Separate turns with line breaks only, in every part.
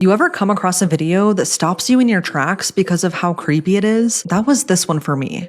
You ever come across a video that stops you in your tracks because of how creepy it is? That was this one for me.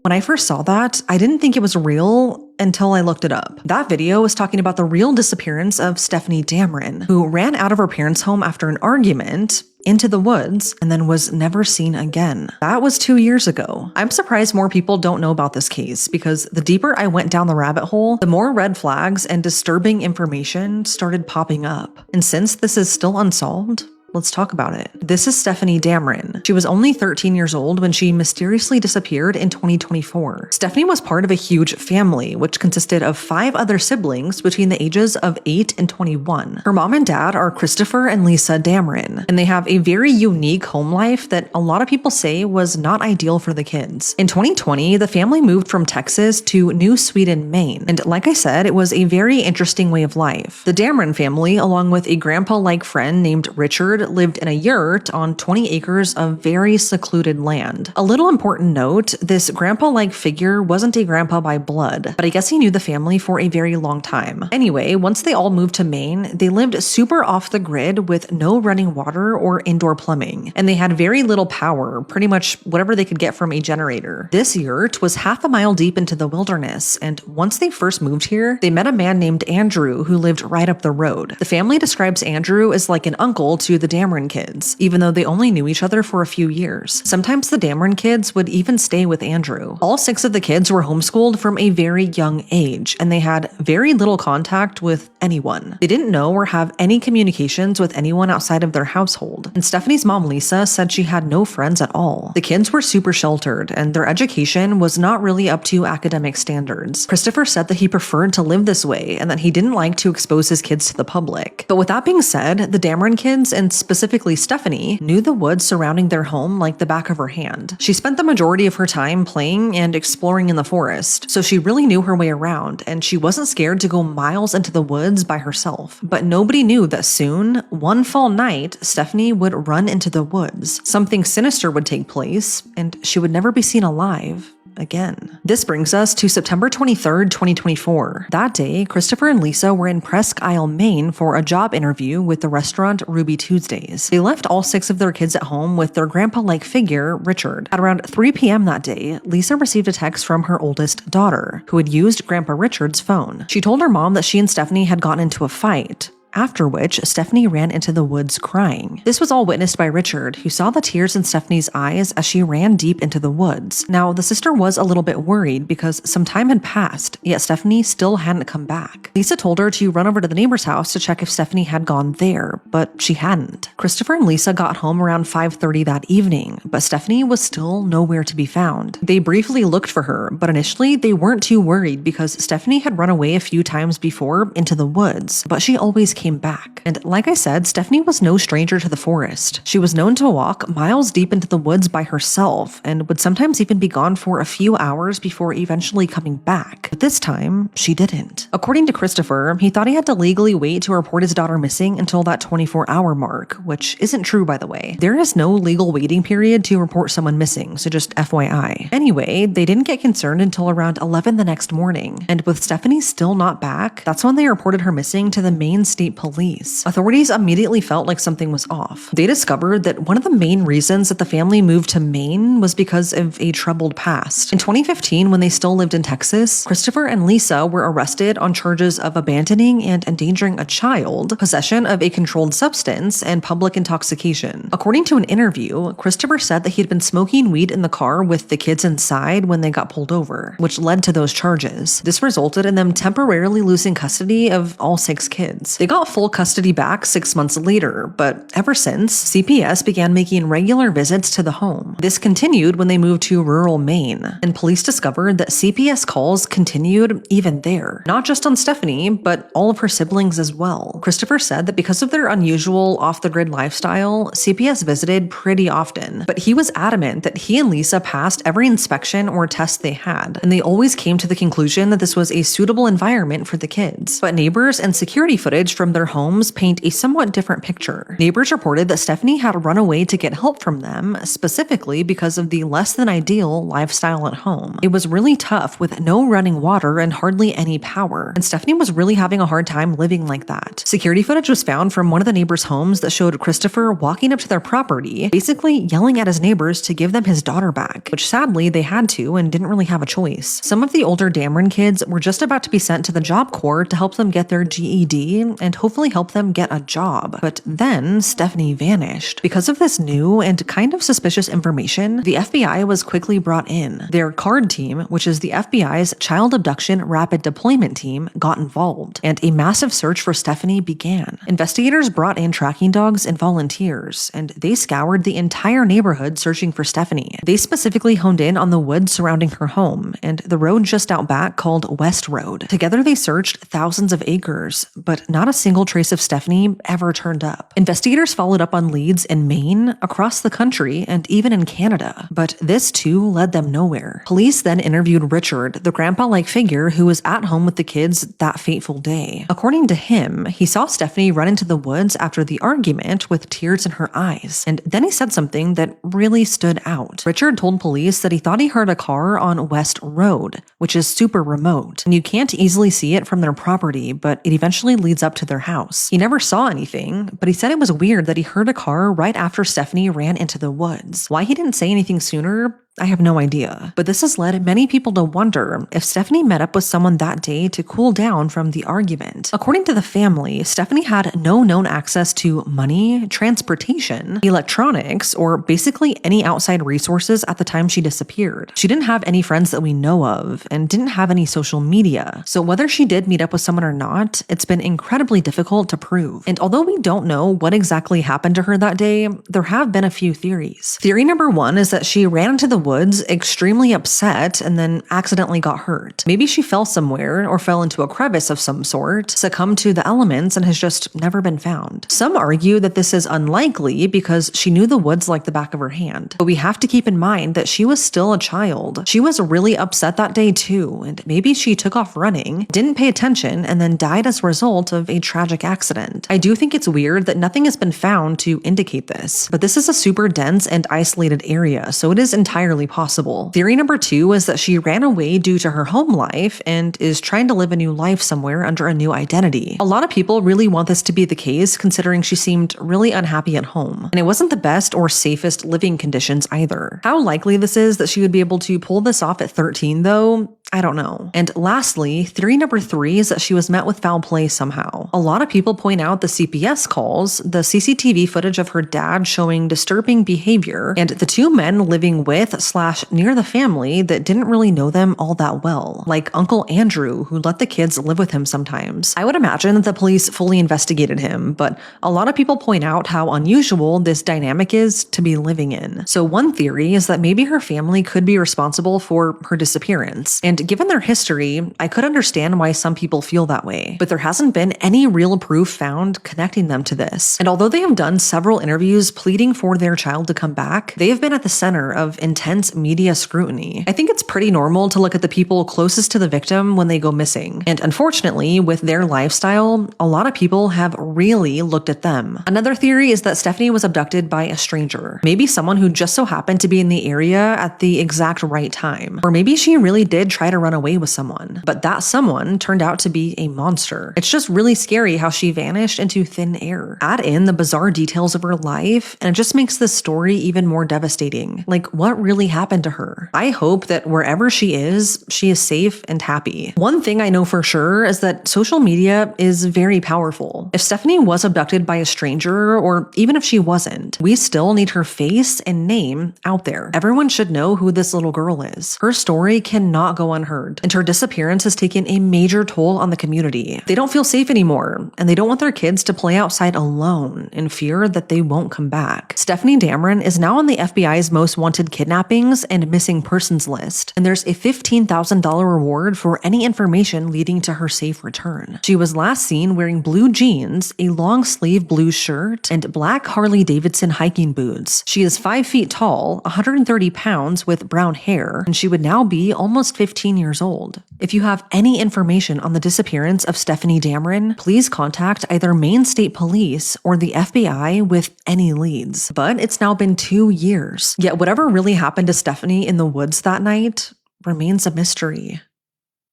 When I first saw that, I didn't think it was real until I looked it up. That video was talking about the real disappearance of Stephanie Dameron, who ran out of her parents' home after an argument into the woods and then was never seen again. That was 2 years ago. I'm surprised more people don't know about this case because the deeper I went down the rabbit hole, the more red flags and disturbing information started popping up. And since this is still unsolved, let's talk about it. This is Stephanie Dameron. She was only 13 years old when she mysteriously disappeared in 2024. Stephanie was part of a huge family, which consisted of 5 other siblings between the ages of 8 and 21. Her mom and dad are Christopher and Lisa Dameron, and they have a very unique home life that a lot of people say was not ideal for the kids. In 2020, the family moved from Texas to New Sweden, Maine, and like I said, it was a very interesting way of life. The Dameron family, along with a grandpa-like friend named Richard, lived in a yurt on 20 acres of very secluded land. A little important note, this grandpa-like figure wasn't a grandpa by blood, but I guess he knew the family for a very long time. Anyway, once they all moved to Maine, they lived super off the grid with no running water or indoor plumbing, and they had very little power, pretty much whatever they could get from a generator. This yurt was half a mile deep into the wilderness, and once they first moved here, they met a man named Andrew who lived right up the road. The family describes Andrew as like an uncle to the Dameron kids, even though they only knew each other for a few years. Sometimes the Dameron kids would even stay with Andrew. All 6 of the kids were homeschooled from a very young age, and they had very little contact with anyone. They didn't know or have any communications with anyone outside of their household. And Stephanie's mom, Lisa, said she had no friends at all. The kids were super sheltered, and their education was not really up to academic standards. Christopher said that he preferred to live this way and that he didn't like to expose his kids to the public. But with that being said, the Dameron kids, and specifically Stephanie, knew the woods surrounding their home like the back of her hand. She spent the majority of her time playing and exploring in the forest, so she really knew her way around, and she wasn't scared to go miles into the woods by herself. But nobody knew that soon, one fall night, Stephanie would run into the woods. Something sinister would take place, and she would never be seen alive again. This brings us to September 23rd, 2024. That day, Christopher and Lisa were in Presque Isle, Maine for a job interview with the restaurant Ruby Tuesdays. They left all 6 of their kids at home with their grandpa-like figure, Richard. At around 3 p.m. that day, Lisa received a text from her oldest daughter, who had used Grandpa Richard's phone. She told her mom that she and Stephanie had gotten into a fight, after which Stephanie ran into the woods crying. This was all witnessed by Richard, who saw the tears in Stephanie's eyes as she ran deep into the woods. Now, the sister was a little bit worried because some time had passed, yet Stephanie still hadn't come back. Lisa told her to run over to the neighbor's house to check if Stephanie had gone there, but she hadn't. Christopher and Lisa got home around 5:30 that evening, but Stephanie was still nowhere to be found. They briefly looked for her, but initially they weren't too worried because Stephanie had run away a few times before into the woods, but she always came back. And like I said, Stephanie was no stranger to the forest. She was known to walk miles deep into the woods by herself and would sometimes even be gone for a few hours before eventually coming back. But this time, she didn't. According to Christopher, he thought he had to legally wait to report his daughter missing until that 24-hour mark, which isn't true, by the way. There is no legal waiting period to report someone missing, so just FYI. Anyway, they didn't get concerned until around 11 the next morning, and with Stephanie still not back, that's when they reported her missing to the Maine State Police. Authorities immediately felt like something was off. They discovered that one of the main reasons that the family moved to Maine was because of a troubled past. In 2015, when they still lived in Texas, Christopher and Lisa were arrested on charges of abandoning and endangering a child, possession of a controlled substance, and public intoxication. According to an interview, Christopher said that he had been smoking weed in the car with the kids inside when they got pulled over, which led to those charges. This resulted in them temporarily losing custody of all 6 kids. They got full custody back 6 months later, but ever since, CPS began making regular visits to the home. This continued when they moved to rural Maine, and police discovered that CPS calls continued even there. Not just on Stephanie, but all of her siblings as well. Christopher said that because of their unusual off-the-grid lifestyle, CPS visited pretty often, but he was adamant that he and Lisa passed every inspection or test they had, and they always came to the conclusion that this was a suitable environment for the kids. But neighbors and security footage from their homes paint a somewhat different picture. Neighbors reported that Stephanie had run away to get help from them, specifically because of the less than ideal lifestyle at home. It was really tough with no running water and hardly any power, and Stephanie was really having a hard time living like that. Security footage was found from one of the neighbors' homes that showed Christopher walking up to their property, basically yelling at his neighbors to give them his daughter back, which sadly they had to and didn't really have a choice. Some of the older Dameron kids were just about to be sent to the Job Corps to help them get their GED and hopefully help them get a job. But then Stephanie vanished. Because of this new and kind of suspicious information, the FBI was quickly brought in. Their CARD team, which is the FBI's Child Abduction Rapid Deployment Team, got involved, and a massive search for Stephanie began. Investigators brought in tracking dogs and volunteers, and they scoured the entire neighborhood searching for Stephanie. They specifically honed in on the woods surrounding her home and the road just out back called West Road. Together they searched thousands of acres, but not a single trace of Stephanie ever turned up. Investigators followed up on leads in Maine, across the country, and even in Canada, but this too led them nowhere. Police then interviewed Richard, the grandpa-like figure who was at home with the kids that fateful day. According to him, he saw Stephanie run into the woods after the argument with tears in her eyes, and then he said something that really stood out. Richard told police that he thought he heard a car on West Road, which is super remote, and you can't easily see it from their property, but it eventually leads up to their house. He never saw anything, but he said it was weird that he heard a car right after Stephanie ran into the woods. Why he didn't say anything sooner, I have no idea, but this has led many people to wonder if Stephanie met up with someone that day to cool down from the argument. According to the family, Stephanie had no known access to money, transportation, electronics, or basically any outside resources at the time she disappeared. She didn't have any friends that we know of and didn't have any social media, so whether she did meet up with someone or not, it's been incredibly difficult to prove. And although we don't know what exactly happened to her that day, there have been a few theories. Theory number one is that she ran into the woods extremely upset and then accidentally got hurt. Maybe she fell somewhere or fell into a crevice of some sort, succumbed to the elements, and has just never been found. Some argue that this is unlikely because she knew the woods like the back of her hand. But we have to keep in mind that she was still a child. She was really upset that day too, and maybe she took off running, didn't pay attention, and then died as a result of a tragic accident. I do think it's weird that nothing has been found to indicate this, but this is a super dense and isolated area, so it is entirely possible. Theory number two is that she ran away due to her home life and is trying to live a new life somewhere under a new identity. A lot of people really want this to be the case, considering she seemed really unhappy at home, and it wasn't the best or safest living conditions either. How likely this is that she would be able to pull this off at 13 though, I don't know. And lastly, theory number three is that she was met with foul play somehow. A lot of people point out the CPS calls, the CCTV footage of her dad showing disturbing behavior, and the two men living with / near the family that didn't really know them all that well, like Uncle Andrew, who let the kids live with him sometimes. I would imagine that the police fully investigated him, but a lot of people point out how unusual this dynamic is to be living in. So one theory is that maybe her family could be responsible for her disappearance, and given their history, I could understand why some people feel that way, but there hasn't been any real proof found connecting them to this. And although they have done several interviews pleading for their child to come back, they have been at the center of intense media scrutiny. I think it's pretty normal to look at the people closest to the victim when they go missing, and unfortunately, with their lifestyle, a lot of people have really looked at them. Another theory is that Stephanie was abducted by a stranger, maybe someone who just so happened to be in the area at the exact right time, or maybe she really did try to run away with someone, but that someone turned out to be a monster. It's just really scary how she vanished into thin air. Add in the bizarre details of her life, and it just makes this story even more devastating. Like, what really happened to her? I hope that wherever she is safe and happy. One thing I know for sure is that social media is very powerful. If Stephanie was abducted by a stranger, or even if she wasn't, we still need her face and name out there. Everyone should know who this little girl is. Her story cannot go unheard, and her disappearance has taken a major toll on the community. They don't feel safe anymore, and they don't want their kids to play outside alone in fear that they won't come back. Stephanie Dameron is now on the FBI's most wanted kidnappings and missing persons list, and there's a $15,000 reward for any information leading to her safe return. She was last seen wearing blue jeans, a long-sleeve blue shirt, and black Harley-Davidson hiking boots. She is 5 feet tall, 130 pounds with brown hair, and she would now be almost 15 years old. If you have any information on the disappearance of Stephanie Dameron, please contact either Maine State Police or the FBI with any leads. But it's now been 2 years. Yet whatever really happened to Stephanie in the woods that night remains a mystery.